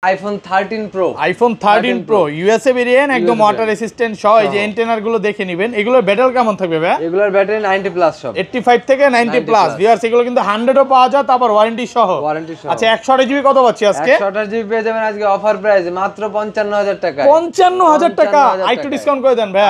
IPhone 13 pro. IPhone 13 pro USA variant, একদম water resistant সহ। এই যে এন্টেনার গুলো দেখে নেবেন। এগুলোর ব্যাটারি কেমন থাকবে ভাই? এগুলোর ব্যাটারি 90 প্লাস সব, 85 থেকে 90 প্লাস। ভিউয়ার্স এগুলো কিন্তু 100 ও পাওয়া যায়, তারপর ওয়ারেন্টি সহ। আচ্ছা 128 জিবি কত পাচ্ছি আজকে? 128 জিবি পেয়ে যাবেন আজকে অফার প্রাইসে মাত্র 55000 টাকা। 55000 টাকা আইটু ডিসকাউন্ট করে দেন ভাই।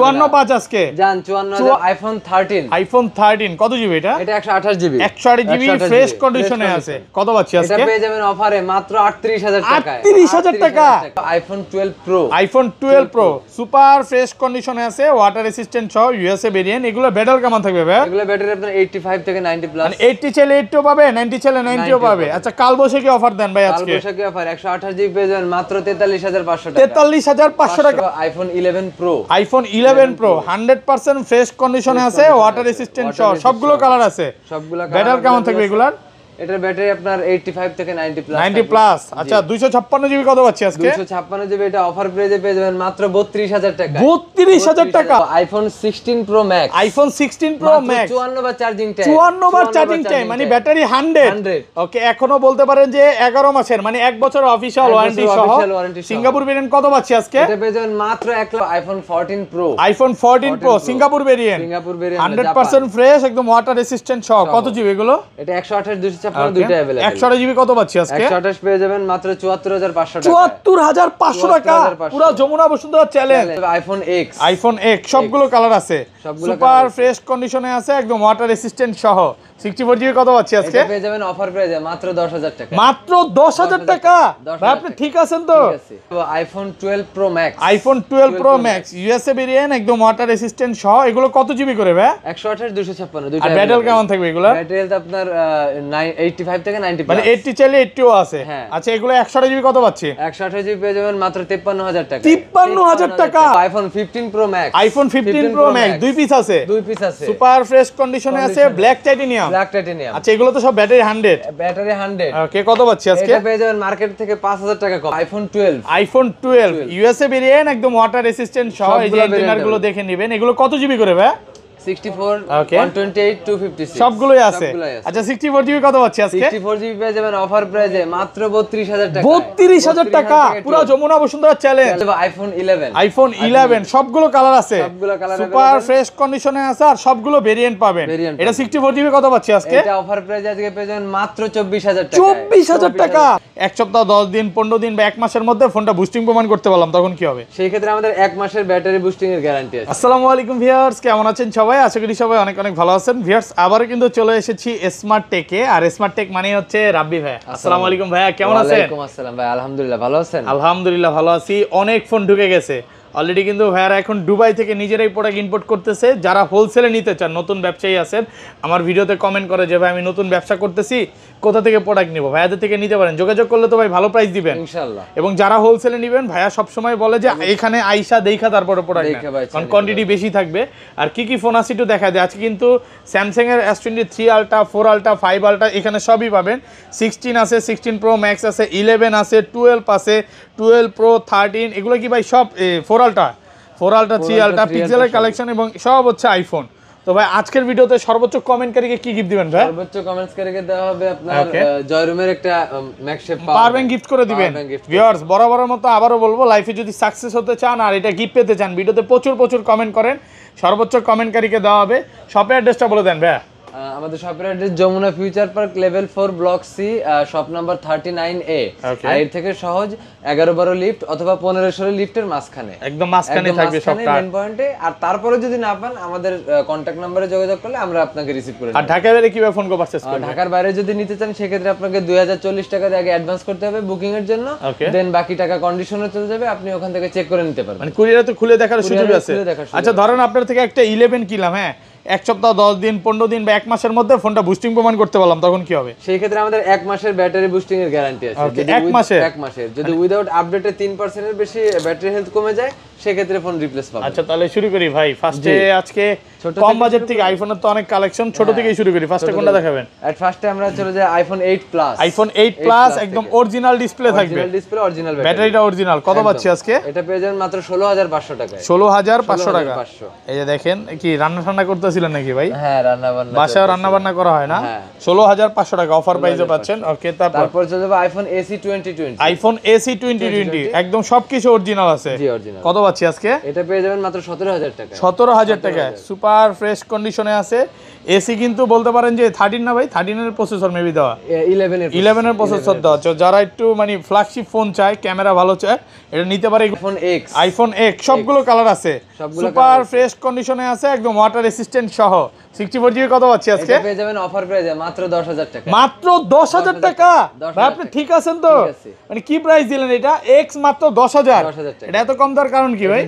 54 পাঁচ আজকে জান 54000। আইফোন 13, আইফোন 13 কত জিবি এটা? এটা 128 জিবি, 128 জিবি ফ্রেশ কন্ডিশনে আছে। কত পাচ্ছি আজকে? এটা পেয়ে যাবেন অফারে মাত্র 38000 টাকা। 38000 টাকা। IPhone 12 pro, iPhone 12 pro super fresh কন্ডিশনে আছে, ওয়াটার রেসিস্ট্যান্ট সহ, ইউএসএ ভেরিয়েন্ট। এগুলো ব্যাটারি কেমন থাকবে ভাই? এগুলো ব্যাটারি আপনার 85 থেকে 90 প্লাস। মানে 80 চাইলে 80 পাবে, 90 চাইলে 90 ও পাবে। আচ্ছা কালবৈশাখী অফার দেন ভাই আজকে। কালবৈশাখী অফার 128 জিবি পেয়ে যাবেন মাত্র 43500 টাকা। 43500 টাকা। IPhone 11 pro, iPhone 11 pro 100% fresh কন্ডিশনে আছে, ওয়াটার রেসিস্ট্যান্ট সহ, সবগুলো কালার আছে। সবগুলো ব্যাটারি কেমন থাকবে এগুলার? এটার ব্যাটারি আপনার 85 থেকে 90 প্লাস। 90 প্লাস। আচ্ছা 256 জিবি কত পাচ্ছি আজকে? 256 জিবি এটা অফার প্রাইসে পেয়ে যাবেন মাত্র 32000 টাকা। 32000 টাকা। IPhone 16 Pro Max, iPhone 16 Pro max 54 বার চার্জিং টাইম, 54 বার চার্জিং টাইম, মানে ব্যাটারি 100। ওকে এখনো বলতে পারেন যে 11 মাসের, মানে 1 বছর অফিশিয়াল ওয়ারেন্টি সহ। সিঙ্গাপুর ভেরিয়েন্ট কত পাচ্ছি আজকে? এটা পেয়ে যাবেন মাত্র 1 lakh. IPhone 14 pro, iPhone 14 pro Singapore variant 100% fresh, একদম ওয়াটার রেসিস্ট্যান্ট সহ। কত জিবি এগুলো? এটা 128 256 দুইটা अवेलेबल। 128 জিবি কত পাচ্ছি আজকে? 128 পেয়ে যাবেন মাত্র 74500 টাকা। 74500 টাকা পুরো Jamuna Bashundhara challenge. IPhone X, iPhone X সবগুলো কালার আছে, সুপার ফ্রেশ কন্ডিশনে আছে, একদম ওয়াটার রেসিস্ট্যান্ট সহ। 64 জিবি কত পাচ্ছি আজকে? এটা পেয়ে যাবেন অফার প্রাইসে মাত্র 10000 টাকা। মাত্র 10000 টাকা। ভাই আপনি ঠিক আছেন তো? ঠিক আছে। IPhone 12 pro Max, iPhone 12 pro max USA variant, একদম ওয়াটার রেসিস্ট্যান্ট সহ। এগুলো কত জিবি করে ভাই? 128 256 দুইটা। আর ব্যাটারি কেমন থাকবে এগুলো? ব্যাটারি তো আপনার 85 থেকে 90 মানে 80 চাইলে 80 ও আছে। আচ্ছা এগুলো 128 জিবি কত পাচ্ছি? 128 জিবি পেয়ে যাবেন মাত্র 53000 টাকা। 53000 টাকা। IPhone 15 pro Max, iPhone 15 pro max দুই পিস আছে, দুই পিস আছে, সুপার ফ্রেশ কন্ডিশনে আছে, ব্ল্যাক টাইটেনিয়াম। Black titanium. আচ্ছা এগুলো তো সব ব্যাটারি 100। ব্যাটারি 100। ওকে কত পাচ্ছি আজকে? এটা পেয়ে যাবেন মার্কেট থেকে 5000 টাকা কম। আইফোন 12, আইফোন 12 ইউএসএ ভেরিয়েন্ট, একদম ওয়াটার রেসিস্ট্যান্ট সহ। এই যে এন্টেনার গুলো দেখে নেবেন। এগুলো কত জিবি করে ভাই? 64 128 256 সবগুলোই আছে। আচ্ছা 64 জিবি কত পাচ্ছি আজকে? 64 জিবি পেয়ে যাবেন অফার প্রাইসে মাত্র 32000 টাকা। 32000 টাকা পুরো Jamuna Bashundhara challenge. IPhone 11, iPhone 11 সবগুলো কালার আছে, সুপার ফ্রেশ কন্ডিশনে আছে, আর সবগুলো ভেরিয়েন্ট পাবেন। এটা 64 জিবি কত পাচ্ছি আজকে? এটা অফার প্রাইসে আজকে পেয়ে যাবেন মাত্র 24000 টাকা। 24000 টাকা। এক সপ্তাহ 10 দিন 15 দিন বা 1 মাসের মধ্যে ফোনটা বুস্টিং প্রমাণ করতে পারলাম, তখন কি হবে? সেই ক্ষেত্রে আমাদের 1 মাসের ব্যাটারি বুস্টিং এর গ্যারান্টি আছে। আসসালামু আলাইকুম ভিউয়ার্স, কেমন আছেন সবাই? আশা করি সবাই অনেক অনেক ভালো আছেন। ভিউয়ার্স আবারো কিন্তু চলে এসেছি স্মার্ট টেকে, আর স্মার্ট টেক মানে হচ্ছে রাব্বি ভাই। আসসালামু আলাইকুম ভাইয়া, কেমন আছেন? ওয়ালাইকুম আসসালাম ভাই, আলহামদুলিল্লাহ ভালো আছেন? আলহামদুলিল্লাহ ভালো আছি। অনেক ফোন ঢুকে গেছে অলরেডি, কিন্তু ভাইয়ারা এখন দুবাই থেকে নিজেরাই প্রোডাক্ট ইম্পোর্ট করতেছে। যারা হোলসেলে নিতে চান, নতুন ব্যবসায়ী আছেন, আমার ভিডিওতে কমেন্ট করে যে ভাই আমি নতুন ব্যবসা করতেছি, কোথা থেকে প্রোডাক্ট নিব, ভাইয়াদের থেকে নিতে পারেন। যোগাযোগ করলে তো ভাই ভালো প্রাইস দিবেন ইনশাআল্লাহ। এবং যারা হোলসেলে নেবেন, ভাইয়া সবসময় বলে যে এখানে আইসা দেখা তারপরে প্রোডাক্ট, কারণ কোয়ান্টিটি বেশি থাকবে। আর কি কি ফোন আছে একটু দেখা যায়। আজকে কিন্তু স্যামসাং এর S23 আলট্রা, 4 আলট্রা, 5 আলট্রা এখানে সবই পাবেন। 16 আছে, 16 প্রো ম্যাক্স আছে, 11 আছে, 12 আছে, 12 প্রো, 13 এগুলো কি ভাই সব 4 আলট্রা, 3 আলট্রা পিক্সেলের কালেকশন, এবং সব হচ্ছে আইফোন। তো ভাই আজকের ভিডিওতে সর্বোচ্চ কমেন্টকারীকে কি গিফট দিবেন ভাই? সর্বোচ্চ কমেন্টকারীকে দেওয়া হবে আপনার জয়রুমের একটা ম্যাক্সশেপ পাওয়ার ব্যাংক গিফট করে দিবেন। ভিউয়ার্স বরাবরের মতো আবারও বলবো, লাইফে যদি সাকসেস হতে চান আর এটা গিফট পেতে চান, ভিডিওতে প্রচুর প্রচুর কমেন্ট করেন, সর্বোচ্চ কমেন্টকারীকে দেওয়া হবে। শপের অ্যাড্রেসটা বলে দেন ভাই। আমাদের শপের address Jamuna future park level 4 block C, shop number 39A। আর এর থেকে সহজ 11-12 লিফট অথবা 15-16 লিফটের মাঝখানে, একদম মাঝখানে থাকবে শপটা, মেইন পয়েন্টে। আর তারপরে যদি না পান, আমাদের কন্টাক্ট নম্বরে যোগাযোগ করলে আমরা আপনাকে রিসিভ করে নেব। আর ঢাকার বাইরে কিভাবে ফোন করে পারচেজ করবেন? ঢাকার বাইরে যদি নিতে চান, সেক্ষেত্রে আপনাকে 2040 টাকা দিয়ে আগে অ্যাডভান্স করতে হবে বুকিং এর জন্য, দেন বাকি টাকা কন্ডিশনে চলে যাবে, আপনি ওখান থেকে চেক করে নিতে পারবেন। মানে কুরিয়ারে তো খুলে দেখার সুযোগ আছে। আচ্ছা ধরেন আপনার থেকে একটা 11 কিনলাম, হ্যাঁ, এক সপ্তাহ 10 দিন 15 দিন বা 1 মাসের মধ্যে ফোনটা বুস্টিং প্রমাণ করতে পারলাম, তখন কি হবে? সেই ক্ষেত্রে আমাদের 1 মাসের ব্যাটারি বুস্টিং এর গ্যারান্টি আছে। যদি 1 মাসের যদি উইদাউট আপডেটে 3% এর বেশি ব্যাটারি হেলথ কমে যায়, সেই ক্ষেত্রে ফোন রিপ্লেস পাবেন। আচ্ছা তাহলে শুরু করি ভাই। ফার্স্টে আজকে কম বাজেট থেকে আইফোনের তো অনেক কালেকশন, ছোট থেকেই শুরু করি। ফার্স্টে কোনটা দেখাবেন? এট ফার্স্টে আমরা চলে যাই আইফোন 8 প্লাস। আইফোন 8 প্লাস একদম অরিজিনাল ডিসপ্লে থাকবে, অরিজিনাল ডিসপ্লে, অরিজিনাল ব্যাটারিটা অরিজিনাল। কত পাচ্ছি আজকে? এটা পেয়ে যাবেন মাত্র 16500 টাকায়। 16500 টাকা। এই যে দেখেন, কি রান্না করতেছিলেন নাকি ভাই? হ্যাঁ, রান্না বান্না, বাসায় রান্না বান্না করা হয় না? 16500 টাকা অফার প্রাইসে পাচ্ছেন। ওকে, তারপর চলে যাবে আইফোন AC 2020। আইফোন AC 2020 একদম সবকিছু অরিজিনাল আছে। জি, অরিজিনাল। কত পাচ্ছি আজকে? এটা পেয়ে যাবেন মাত্র 17000 টাকা। 17000 টাকা, সুপার ফ্রেশ কন্ডিশনে আছে। এসি কিন্তু বলতে পারেন যে 13 না ভাই, 13 এর প্রসেসর মেবি দেওয়া, 11 এর প্রসেসর দেওয়া। যারা একটু মানে ফ্ল্যাগশিপ ফোন চায়, ক্যামেরা ভালো চায়, এটা নিতে পারে। আইফোন X সবগুলো কালার আছে, সুপার ফ্রেশ কন্ডিশনে আছে, একদম ওয়াটার রেসিস্ট্যান্ট সহ। 64 জিবি কত পাচ্ছি আজকে? এটা পেয়ে যাবেন অফার প্রাইসে মাত্র 10000 টাকা। মাত্র 10000 টাকা? ভাই আপনি ঠিক আছেন তো? মানে কি প্রাইস দিলেন এটা? X মাত্র 10000। এটা এত কম দেওয়ার কারণ কি ভাই?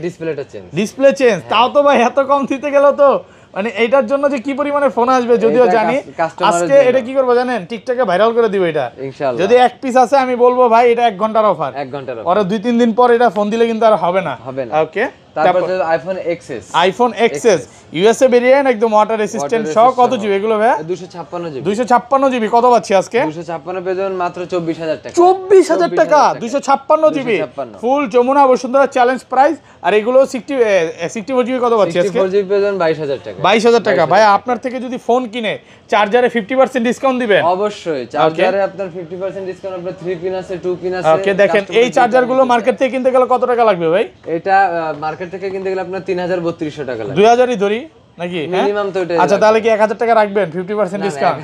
Display change. তাও তো ভাই এত কম দিতে গেল তো মানে এইটার জন্য যে কি পরিমাণে ফোন আসবে যদিও জানি। আজকে এটা কি করবো জানেন? টিকটকে ভাইরাল করে দিব এটা ইনশাআল্লাহ। যদি এক পিস আছে আমি বলবো ভাই এটা 1 ঘন্টার অফার। 1 ঘন্টার অফার। পরে 2-3 দিন পর এটা ফোন দিলে কিন্তু আর হবে না। ওকে, তারপর iPhone XS। IPhone XS USA variant, একদম ওয়াটার রেসিস্ট্যান্ট সহ। কত জিবি এগুলো ভাই? 256 জিবি। কত পাচ্ছি আজকে? 256 পেয়ে যাবেন মাত্র 24000 টাকা। 24000 টাকা 256 GB full Jamuna Bashundhara challenge price. আর এগুলো 64 জিবি কত পাচ্ছি আজকে? 64 জিবি পেয়ে যাবেন 22000 টাকা। 22000 টাকা। ভাই আপনার থেকে যদি ফোন কিনে চার্জারে 50% ডিসকাউন্ট দিবেন? অবশ্যই, চার্জারে আপনার 50% ডিসকাউন্ট। আপনার 3 পিন আছে, 2 পিন আছে। ওকে, দেখেন এই চার্জারগুলো মার্কেট থেকে কিনতে গেলে কত টাকা লাগবে ভাই? এটা মার্কেট থেকে কিনতে গেলে আপনার 3200 টাকা লাগবে। 2000ই ধরি নাকি? মিনিমাম তো এটা। আচ্ছা, তাহলে কি 1000 টাকা রাখবেন 50% ডিসকাউন্ট?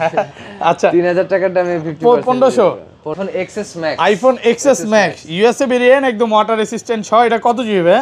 আচ্ছা, 3000 টাকার দামে 50%। 1500। IPhone XS Max। IPhone XS Max USA variant, একদম ওয়াটার রেসিস্ট্যান্ট সহ। এটা কত জিবি ভাই?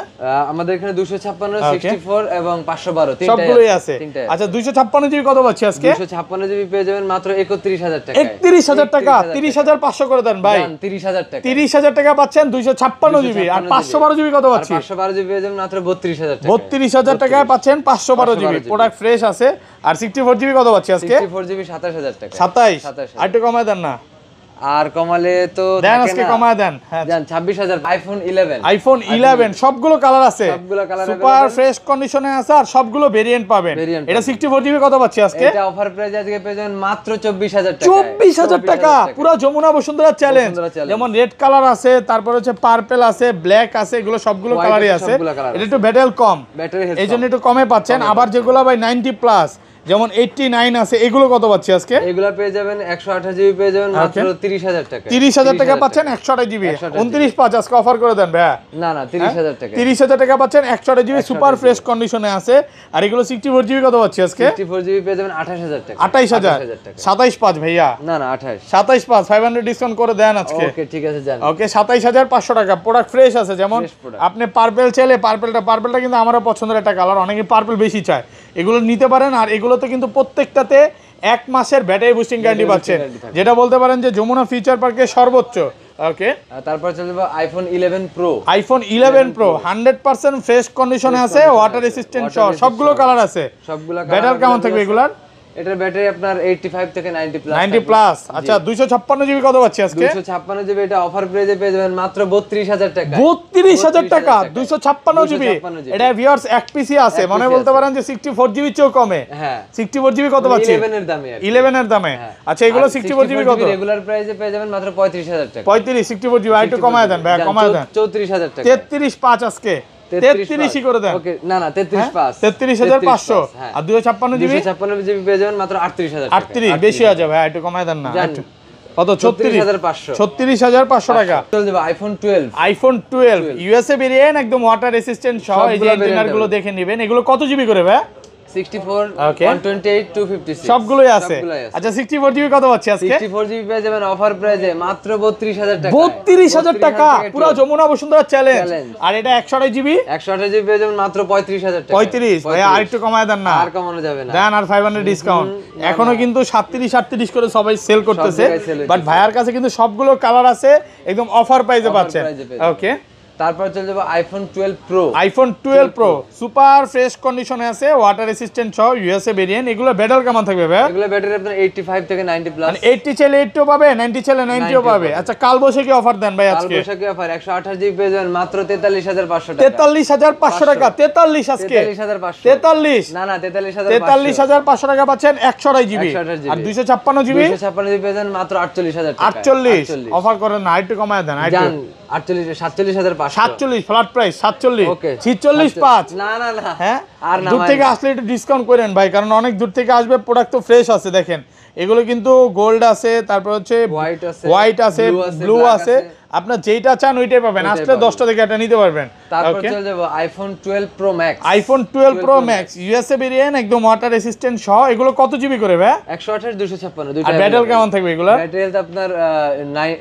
আমাদের এখানে 256, 64 এবং 512 সবগুলোই আছে। আচ্ছা, 256 জিবি কত পাচ্ছি আজকে? 256 জিবি পেয়ে যাবেন মাত্র 31000 টাকা। 31000 টাকা। 30500 করে দেন ভাই। 30000 টাকা। 30000 টাকা পাচ্ছেন 256 জিবি। আর 512 জিবি কত পাচ্ছি? 512 জিবি পেয়ে যাবেন মাত্র 32000 টাকা। 32000 টাকায় পাচ্ছেন 512 জিবি। প্রোডাক্ট ফ্রেশ আছে। আর 64 জিবি কত পাচ্ছি আজকে? 64 জিবি 27000 টাকা। 27। আর একটু কমায় দেন না। আর কমালে তো দেন, আজকে কমায় দেন। হ্যাঁ, জান 26000। আইফোন 11 সবগুলো কালার আছে, সুপার ফ্রেশ কন্ডিশনে আছে। আর সবগুলো ভেরিয়েন্ট পাবেন। এটা 64 জিবি কত পাচ্ছি আজকে? এটা অফার প্রাইস আজকে পেয়ে যাবেন মাত্র 24000 টাকা। 24000 টাকা পুরো যমুনা বসুন্ধরা চ্যালেঞ্জ। যেমন রেড কালার আছে, তারপর হচ্ছে পার্পল আছে, ব্ল্যাক আছে, এগুলো সবগুলো কালারই আছে। এটা একটু ব্যাটারি কম, এইজন্য একটু কমে পাচ্ছেন। আবার যেগুলো ভাই 90 প্লাস যেমন 89 আছে, এগুলো কত পাচ্ছি আজকে? এগুলো পেয়ে যাবেন 128 জিবি পেয়ে যাবেন মাত্র 30000 টাকা। 30000 টাকা পাচ্ছেন 128 জিবি। 29.5 আজকে অফার করে দেন ভাই। না 30000 টাকা। 30000 টাকা পাচ্ছেন 128 জিবি, সুপার ফ্রেশ কন্ডিশনে আছে। আর এগুলো 64 জিবি কত পাচ্ছি আজকে? 64 জিবি পেয়ে যাবেন 28000 টাকা। 28000 27.5 ভাইয়া। না 28 27.5 500 ডিসকাউন্ট করে দেন আজকে। ওকে, ঠিক আছে জান। ওকে, 27500 টাকা। প্রোডাক্ট ফ্রেশ আছে। যেমন আপনি পার্পল চাইলে পার্পলটা কিন্তু আমারও পছন্দের একটা কালার, অনেকে পার্পল বেশি চায়, এগুলো নিতে পারেন। আর এগুলোতে কিন্তু প্রত্যেকটাতে 1 মাসের ব্যাটারি বুস্টিং গ্যারান্টি পাচ্ছেন, যেটা বলতে পারেন যে যমুনা ফিউচার পার্কের সর্বোচ্চ। ওকে, তারপর চলে যাব iPhone 11 pro. IPhone 11 pro 100% fresh কন্ডিশনে আছে, ওয়াটার রেসিস্ট্যান্ট সহ। সবগুলো কালার আছে। ব্যাটারি কেমন থাকবে এগুলার? এটার ব্যাটারি আপনার 85 থেকে 90 প্লাস। আচ্ছা, 256 জিবি কত পাচ্ছি আজকে? 256 জিবি এটা অফার প্রাইসে পেয়ে যাবেন মাত্র 32000 টাকা। 32000 টাকা 256 জিবি। এটা ভিউয়ার্স এক পিসি আছে, মানে বলতে পারেন যে 64 জিবি চেয়েও কমে। হ্যাঁ, 64 জিবি কত পাচ্ছি? 11 এর দামে। 11 এর দামে। আচ্ছা, এগুলো 64 জিবি কত? রেগুলার প্রাইসে পেয়ে যাবেন মাত্র 35000 টাকা। 35 64 জিবি। একটু কমায় দেন ভাই, কমায় দেন। 34000 টাকা। 33.5 আজকে 33 করে দেন। ওকে, না 33500। 33500। আর 256 জিবি? 256 জিবি পেয়ে যাবেন মাত্র 38000 টাকা। 38 বেশি হয়ে যাবে ভাই, একটু কমায় দেন না। কত? 36500 টাকা। চলে যাবে আইফোন 12। আইফোন 12 ইউএসএ ভেরিয়েন্ট, একদম ওয়াটার রেসিস্ট্যান্ট সহ। এই যে ইঞ্জিনিয়ার গুলো দেখে নেবেন। এগুলো কত জিবি করে ভাই? 64 128 256 সবগুলোই আছে। আচ্ছা, 64 জিবি কত পাচ্ছি আজকে? 64 জিবি পেয়ে যাবেন অফার প্রাইসে মাত্র 32000 টাকা। 32000 টাকা পুরো যমুনা বসুন্ধরা চ্যালেঞ্জ। আর এটা 128 জিবি? 128 জিবি পেয়ে যাবেন মাত্র 35000 টাকা। 35 ভাই, আর একটু কমায় দেন না। আর কমানো যাবে না। দেন আর 500 ডিসকাউন্ট। এখনো কিন্তু 37 করে সবাই সেল করতেছে, বাট ভাইয়ার কাছে কিন্তু সবগুলো কালার আছে, একদম অফার প্রাইসে পাচ্ছেন। ওকে, তারপর চলে যাবো iPhone 12 pro. IPhone 12 pro super fresh কন্ডিশনে আছে, ওয়াটার রেসিস্ট্যান্ট সহ, ইউএসএ ভেরিয়েন্ট। এগুলো ব্যাটারি কেমন থাকবে ভাই? এগুলো ব্যাটারি আপনার 85 থেকে 90 প্লাস। মানে 80 চাইলে 80 ও পাবে, 90 চাইলে 90 ও পাবে। আচ্ছা কালবৈশাখী অফার দেন ভাই আজকে। কালবৈশাখী অফার 128 জিবি পেয়ে যাবেন মাত্র 43500 টাকা। 43500 টাকা। 43 আজকে 43500। 43 না না 43500 টাকা পাচ্ছেন 128 জিবি। আর 256 জিবি 256 জিবি পেয়ে যাবেন মাত্র 48000 টাকা। 48 অফার করেন না, একটু কমায় দেন। জান 47500। 47 ফ্ল্যাট প্রাইস 47। ওকে 46 5। না না না হ্যাঁ আর না দূর থেকে আসলে একটু ডিসকাউন্ট করেন ভাই, কারণ অনেক দূর থেকে আসবে, প্রোডাক্ট তো ফ্রেশ আছে। দেখেন এগুলো কিন্তু গোল্ড আছে, তারপর হচ্ছে হোয়াইট আছে, ব্লু আছে, আপনার যেটা চান ওইটাই পাবেন। আসলে 10টা থেকে এটা নিতে পারবেন। তারপর চলে যাব iPhone 12 pro Max. IPhone 12 pro max USA variant, একদম ওয়াটার রেসিস্ট্যান্ট সহ। এগুলো কত জিবি করে ভাই? 128 256 দুইটা। আর ব্যাটারি কেমন থাকবে এগুলো? ব্যাটারি তো আপনার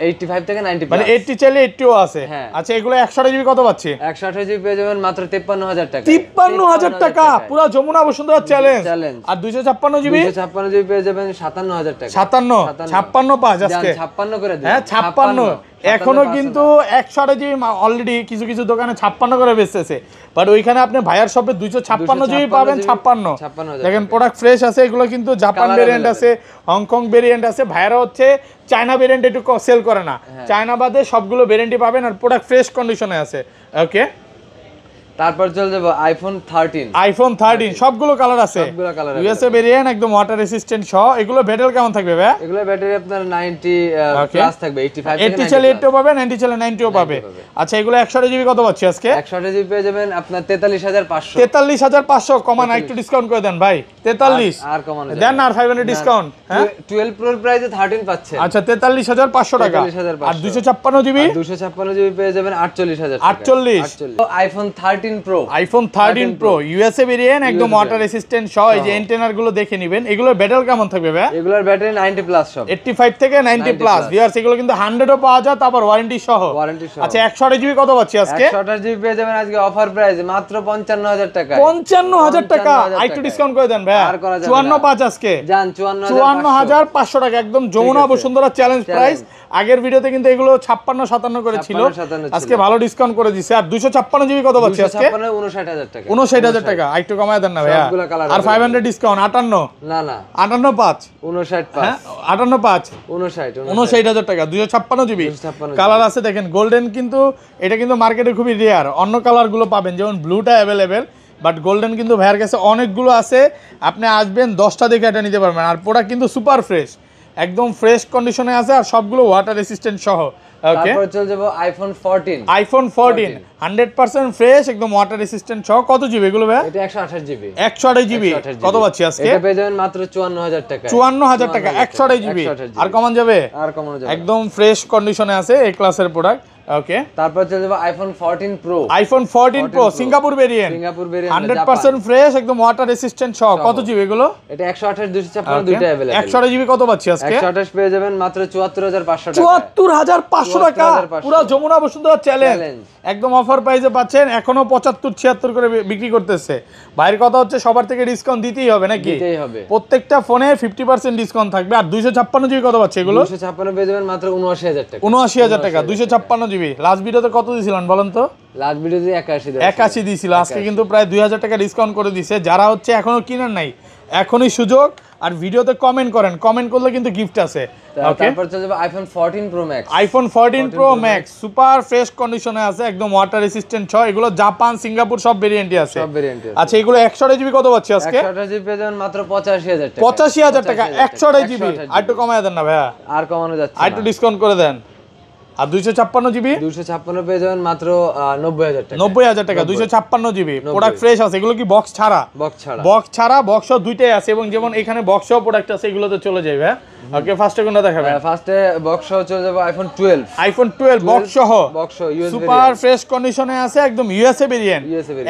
85 থেকে 90 মানে 80 চাইলে 80 ও আছে। আচ্ছা এগুলো 128 জিবি কত পাচ্ছি? 128 জিবি পেয়ে যাবেন মাত্র 53000 টাকা। 53000 টাকা পুরো যমুনা বসুন্ধরা চ্যালেঞ্জ। আর 256 জিবি 256 জিবি পেয়ে যাবেন 57000 টাকা। 57 5 আজকে 56 করে দিন। হ্যাঁ 56। এখনো কিন্তু 128 জিবি অলরেডি কিছু কিছু দোকানে 56 করে বেচতেছে, বাট ওইখানে আপনি ভাইয়ার শপে 256 জিবি পাবেন 56। দেখেন প্রোডাক্ট ফ্রেশ আছে। এগুলো কিন্তু জাপান ভেরিয়েন্ট আছে, হংকং ভেরিয়েন্ট আছে। ভাইয়ারা হচ্ছে চায়না ভেরিয়েন্ট একটু সেল করে না, চায়না বাদে সবগুলো ভেরিয়েন্টই পাবেন। আর প্রোডাক্ট ফ্রেশ কন্ডিশনে আছে। ওকে তারপর চলে যাব আইফোন 13। আইফোন 13 সবগুলো কালার আছে, ইউএসএ ভেরিয়েন্ট, একদম ওয়াটার রেসিস্ট্যান্ট সহ। এগুলো ব্যাটারি কেমন থাকবে ভাই? এগুলো ব্যাটারি আপনার 90 প্লাস থাকবে, 85 থেকে 80 চাইলে 80 ও পাবে, 90 চাইলে 90 ও পাবে। আচ্ছা এগুলো 128 জিবি কত পাচ্ছি আজকে? 128 জিবি পেয়ে যাবেন আপনার 43500। 43500 কমান একটু ডিসকাউন্ট করে দেন ভাই। 43 আর কমানো দেন না, আর 500 ডিসকাউন্ট। হ্যাঁ 12 প্রোর প্রাইসে 13 পাচ্ছেন। আচ্ছা 43500 টাকা। আর 256 জিবি 256 জিবি পেয়ে যাবেন 48000 টাকা। 48 iPhone 13 pro. IPhone 13 pro USA variant, একদম ওয়াটার রেসিস্ট্যান্ট সহ। এই যে এন্টেনার গুলো দেখে নেবেন। এগুলোর ব্যাটারি কেমন থাকবে ভাই? এগুলোর ব্যাটারি 90 প্লাস সব, 85 থেকে 90 প্লাস। ভিউয়ার্স এগুলো কিন্তু 100 ও পাওয়া যায়, তারপর ওয়ারেন্টি সহ। আচ্ছা 128 জিবি কত পাচ্ছি আজকে? 128 জিবি পেয়ে যাবেন আজকে অফার প্রাইসে মাত্র 55000 টাকা। 55000 টাকা একটু ডিসকাউন্ট করে দেন ভাই। 54 5 আজকে জান 54500 টাকা, একদম যমুনা বসুন্ধরা চ্যালেঞ্জ প্রাইস। আগের ভিডিওতে কিন্তু এগুলো 56 57 করে ছিল, আজকে ভালো ডিসকাউন্ট করে দিয়েছে। আর 256 জিবি কত পাচ্ছি আজকে? 59000 টাকা। 59000 টাকা একটু কমায় দেন না ভাইয়া। আর 500 ডিসকাউন্ট 58। না না 58 5 59 5। হ্যাঁ 58 5 59000 টাকা। 256 জিবি কালার আছে। দেখেন গোল্ডেন, কিন্তু এটা কিন্তু মার্কেটে খুবই রেয়ার। অন্য কালার গুলো পাবেন, যেমন ব্লুটা অ্যাভেলেবেল, বাট গোল্ডেন কিন্তু ভাইয়ের কাছে অনেকগুলো আছে। আপনি আসবেন 10টা দেখে এটা নিতে পারবেন। আর প্রোডাক্ট কিন্তু সুপার ফ্রেশ, একদম ফ্রেশ কন্ডিশনে আছে। আর সবগুলো ওয়াটার রেসিস্ট্যান্ট সহ। ওকে তারপর চলে যাব আইফোন 14। আইফোন 14 100% ফ্রেশ, একদম ওয়াটার রেসিস্ট্যান্ট সহ। কত জিবি এগুলো ভাই? এটা 128 জিবি। 128 জিবি কত পাচ্ছি আজকে? এটা পেয়ে যাবেন মাত্র 54000 টাকা। 54000 টাকা 128 জিবি। আর কমান যাবে? আর কমানো যাবে। একদম ফ্রেশ কন্ডিশনে আছে, এই ক্লাসের প্রোডাক্ট। ওকে তারপর চলে যাব iPhone 14 pro. IPhone 14 pro Singapore variant, 100% fresh, একদম ওয়াটার রেসিস্ট্যান্ট সহ। কত জিবি এগুলো? এটা 128 256 দুইটা अवेलेबल। 128 জিবি কত পাচ্ছি আজকে? 128 পেয়ে যাবেন মাত্র 74500 টাকা। 74500 টাকা পুরো যমুনা বসুন্ধরা চ্যালেঞ্জ, একদম অফার প্রাইসে পাচ্ছেন। এখনো 75 76 করে বিক্রি করতেছে। ভাইয়ের কথা হচ্ছে সবার থেকে ডিসকাউন্ট দিতেই হবে নাকি? দিতেই হবে। প্রত্যেকটা ফোনে 50% ডিসকাউন্ট থাকবে। আর 256 জিবি কত পাচ্ছে এগুলো? 256 পেয়ে যাবেন মাত্র 79000 টাকা। 79000 টাকা 256 জিবি। লাস্ট ভিডিওতে কত দিছিলেন বলেন তো? লাস্ট ভিডিওতে 81 দিছিল। আজকে কিন্তু প্রায় 2000 টাকা ডিসকাউন্ট করে দিয়েছে। যারা হচ্ছে এখনো কিনেন নাই, এখনই সুযোগ। আর ভিডিওতে কমেন্ট করেন, কমেন্ট করলে কিন্তু গিফট আছে। ওকে তারপর চলে যাব iPhone 14 pro Max. IPhone 14 pro max super fresh কন্ডিশনে আছে, একদম ওয়াটার রেসিস্ট্যান্ট সহ। এগুলো জাপান, সিঙ্গাপুর সব ভেরিয়েন্টই আছে। আচ্ছা এগুলো 128 জিবি কত পাচ্ছি আজকে? 128 জিবি পেয়ে যাবেন মাত্র 85000 টাকা। 85000 টাকা 128 জিবি। আর একটু কমায় দেন না ভাইয়া, আর কমানো যাচ্ছে আর একটু ডিসকাউন্ট করে দেন। আর 256 জিবি 256 পেয়ে যাবেন মাত্র 90000 টাকা। 90000 টাকা 256 জিবি। প্রোডাক্ট ফ্রেশ আছে। এগুলো কি বক্স ছাড়া? বক্স ছাড়া, বক্স সহ দুইটাই আছে। এবং যেমন এখানে বক্স সহ প্রোডাক্ট আছে, এগুলোতে চলে যাবে। ওকে ফার্স্টে কোনটা দেখাবেন? ফার্স্টে বক্স সহ চলে যাব আইফোন 12। আইফোন 12 বক্স সহ সুপার ফ্রেশ কন্ডিশনে আছে, একদম ইউএসএ ভেরিয়েন্ট।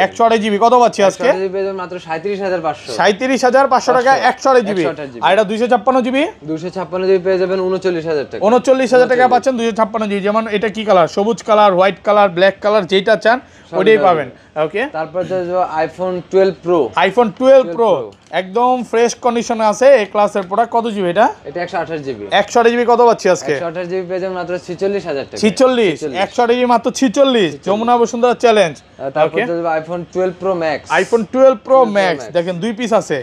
128 জিবি কত পাচ্ছি আজকে? 128 জিবি পেয়ে যাবেন মাত্র 37500। 37500 টাকা 128 জিবি। আর এটা 256 জিবি 256 জিবি পেয়ে যাবেন 39000 টাকা। 39000 টাকা পাচ্ছেন 256 জিবি। যেমন এটা কি কালার? সবুজ colour, white colour, black colour, যেটা চান ওইটাই পাবেন। ওকে, তারপর চলে যাবো আইফোন 12 প্রো। আইফোন 12 প্রো একদম ফ্রেশ কন্ডিশনে আছে, এই ক্লাসের প্রোডাক্ট। কত জিবি এটা? এটা 128 জিবি। 128 জিবি কত পাচ্ছি আজকে? 128 জিবি পেয়ে যাবেন মাত্র 46000 টাকা। 46 128 জিবি মাত্র 46। যমুনা বসুন্ধরা চ্যালেঞ্জ। তারপর চলে যাবো iPhone 12 pro Max. IPhone 12 pro max দেখেন 2 পিস আছে,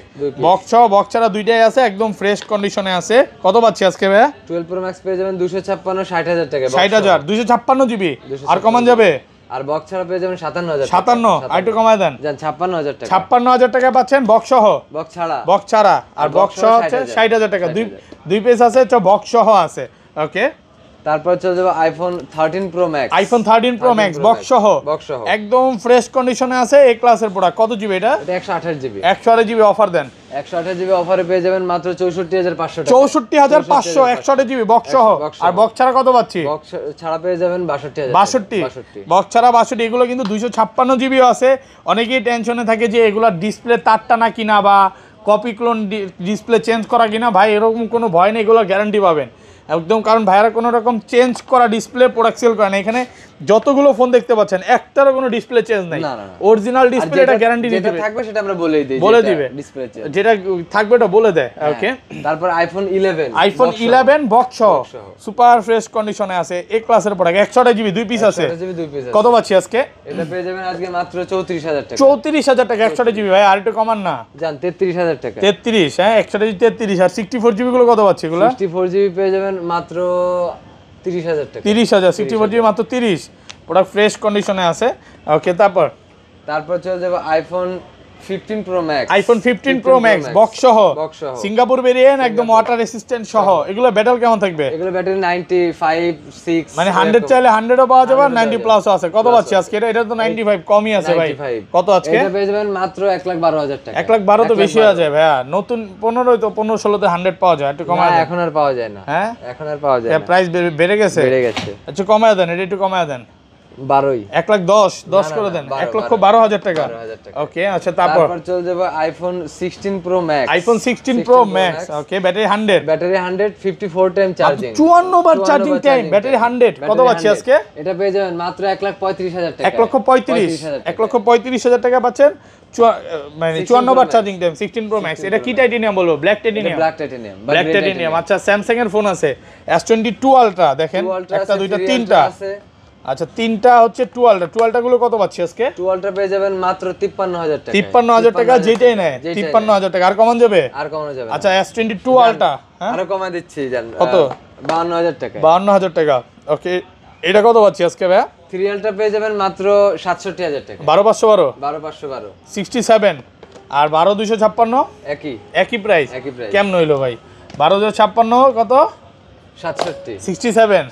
বক্স সহ বক্স ছাড়া দুইটাই আছে, একদম ফ্রেশ কন্ডিশনে আছে। কত পাচ্ছি আজকে ভাই? 12 প্রো ম্যাক্স পেয়ে যাবেন 256 60000 টাকা। 60000 256 জিবি। আর কমান যাবে? আর বক্স ছাড়া পেয়ে যাবেন 57000 টাকা। 57 আর একটু কমায় দেন। জান 56000 টাকা। 56000 টাকা পাচ্ছেন বক্স সহ। বক্স ছাড়া। বক্স ছাড়া আর বক্স সহ হচ্ছে 60000 টাকা। দুই পিস আছে, তো বক্স সহ আছে। ওকে, তারপর চলে যাবো iPhone 13 pro Max. IPhone 13 pro max box সহ। বক্স সহ একদম ফ্রেশ কন্ডিশনে আছে, এই ক্লাসের প্রোডাক্ট। কত জিবি এটা? এটা 128 জিবি। 128 জিবি অফার দেন। 128 জিবি অফারে পেয়ে যাবেন মাত্র 64500 টাকা। 64500 128 জিবি বক্স সহ। আর বক্স ছাড়া কত পাচ্ছি? বক্স ছাড়া পেয়ে যাবেন 62000 62 বক্স ছাড়া 62। এগুলো কিন্তু 256 জিবিও আছে। অনেকেই টেনশনে থাকে যে এগুলা ডিসপ্লে তারটা না কিনা বা কপি ক্লোন ডিসপ্লে চেঞ্জ করা কিনা। ভাই এরকম কোনো ভয় নেই, এগুলো গ্যারান্টি পাবেন একদম। কারণ ভাইয়ারা কোনো রকম চেঞ্জ করা ডিসপ্লে প্রোডাক্ট সেল করে না। এখানে যতগুলো ফোন দেখতে পাচ্ছেন একটারও কোনো ডিসপ্লে চেঞ্জ নাই, অরিজিনাল ডিসপ্লে। এটা গ্যারান্টি দিতে থাকবে, সেটা আমরা বলেই দেই, বলে দিবে ডিসপ্লে চেঞ্জ যেটা থাকবে এটা বলে দেয়। ওকে, তারপর আইফোন 11। আইফোন 11 বক্স সহ সুপার ফ্রেশ কন্ডিশনে আছে, এই ক্লাসের প্রোডাক্ট। 128 জিবি 2 পিস আছে। কত পাচ্ছি আজকে? এটা পেয়ে যাবেন আজকে মাত্র 34000 টাকা। 34000 টাকা 128 জিবি। ভাই আর একটু কমান না? জান 33000 টাকা। 33 হ্যাঁ 128 33। আর 64 জিবি গুলো কত পাচ্ছি এগুলো? 64 জিবি পেয়ে যাবেন মাত্র 30000 টাকা। 30000 64 জিবি মাত্র 30। প্রোডাক্ট ফ্রেশ কন্ডিশনে আছে। ওকে, তারপর চলে যাবে iPhone 15 pro Max. IPhone 15 pro max box সহ। সিঙ্গাপুর ভেরিয়েন্ট, একদম ওয়াটার রেসিস্ট্যান্ট সহ। এগুলো ব্যাটারি কেমন থাকবে? এগুলো ব্যাটারি 95 6 মানে 100 চাইলে 100ও পাওয়া যাবে, 90 প্লাসও আছে। কত পাচ্ছি আজকে? এটা তো 95 কমই আছে ভাই। কত আজকে? এটা পেয়ে যাবেন মাত্র 1,12,000 টাকা। 1,12,000 তো বেশি হয়ে যায় ভাইয়া। নতুন 15 তো 15 16 তে 100 পাওয়া যায়, একটু কমায় দেন। এখন আর পাওয়া যায় না। হ্যাঁ এখন আর পাওয়া যায় না, প্রাইস বেড়ে গেছে। আচ্ছা কমায় দেন, এটা একটু কমায় দেন। 12 1,10,10 করে দেন। 1,12,000 টাকা। ওকে, আচ্ছা তারপর চলে যাবে iPhone 16 Pro Max. IPhone 16 Pro Max. Okay, battery 100। Battery 100 54 time charging. 54 বার চার্জিং টাইম, ব্যাটারি 100। কত পাচ্ছি আজকে? এটা পেয়ে যাবেন মাত্র 1,35,000 টাকা। 1,35,000 টাকা পাচ্ছেন। মানে 54 বার চার্জিং টাইম 16 প্রো ম্যাক্স। এটা কি টাইটেনিয়াম বলবো? Black titanium. আচ্ছা স্যামসাং এর ফোন আছে S22 আলট্রা। দেখেন একটা দুইটা তিনটা আছে। আচ্ছা তিনটা হচ্ছে 2 আলট্রা গুলো কত পাচ্ছি আজকে? 2 আলট্রা পেয়ে যাবেন মাত্র 53000 টাকা। 53000 টাকা যেটাই নেয় 53000 টাকা। আর কমান যাবে? আর কমানো যাবে। আচ্ছা S22 আলট্রা হ্যাঁ আরো কমায় দিচ্ছি জান। কত? 52000 টাকা। 52000 টাকা। ওকে, এটা কত পাচ্ছি আজকে ভাই? 3 আলট্রা পেয়ে যাবেন মাত্র 67000 টাকা। 12512 12512 67 আর 12256 একই প্রাইস। কেমন হইলো ভাই? 12256 কত? 67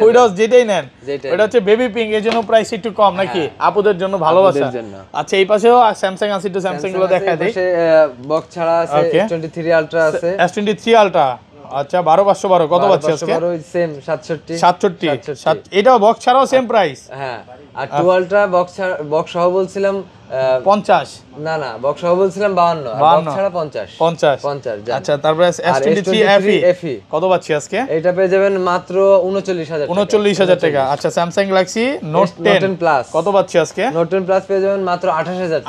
ওইটা যেটাই নেন ওটা হচ্ছে বেবি পিঙ্ক, এর জন্য প্রাইস একটু কম নাকি? আপুদের জন্য ভালোবাসা। আচ্ছা এই পাশেও স্যামসাং আছে, একটু স্যামসাং গুলো দেখা দেই। বক্স ছাড়া আছে S23 আলট্রা আছে। S23 আলট্রা আচ্ছা 12512 কত পাচ্ছি আজকে? সেম 67 এটাও বক্স ছাড়াও সেম প্রাইস। হ্যাঁ, আর 2 আলট্রা বক্স সহ বলছিলাম 50 না বক্স সহ বলছিলাম 52 আর বক্স ছাড়া 50 আচ্ছা তারপরে S23 FE কত পাচ্ছি আজকে? এটা পেয়ে যাবেন মাত্র 39000 টাকা। আচ্ছা স্যামসাং গ্যালাক্সি নোট 10 প্লাস কত পাচ্ছি আজকে? নোট 10 প্লাস পেয়ে যাবেন মাত্র 28000